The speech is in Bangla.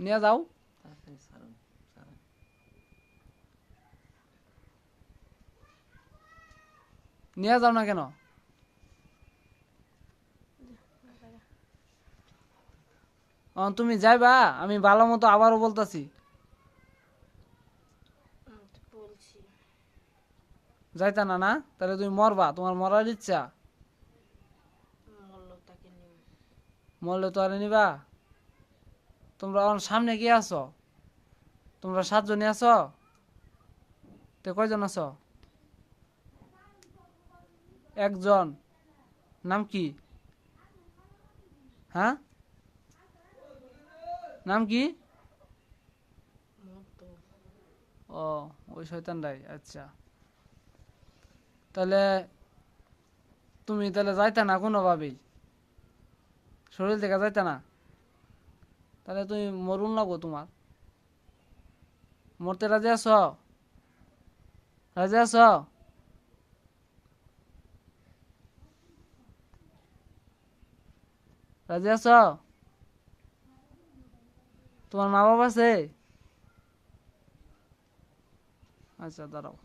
নিয়ে যাও। তাড়াতাড়ি ছাড়ুন, ছাড়েন। নিয়ে যাও না কেন? তুমি যাইবা, আমি ভালো মতো আবারও বলতাছি। বলছি যাইতা না না? তাহলে তুমি মরবা, তোমার মরার ইচ্ছা। মরলো তাকে নিয়ে মরলে তো আর নিবা। তোমরা আমার সামনে কি আছো? তোমরা 7 জনই আছো? তে কয়জন আছো? একজন। নাম কি? হ্যাঁ, নাম কি? মতো ও, ওই শয়তানটাই। আচ্ছা, তাহলে তুমি তাহলে যাইতা না কোনোভাবেই, শরীর থেকে যাইতা না। তাহলে তুমি মরুন লাগো তোমার। মরতে রাজি আছো? রাজি আছো? রাজি আছো? তোমার মা বাবা আছে? আচ্ছা, দাঁড়াও।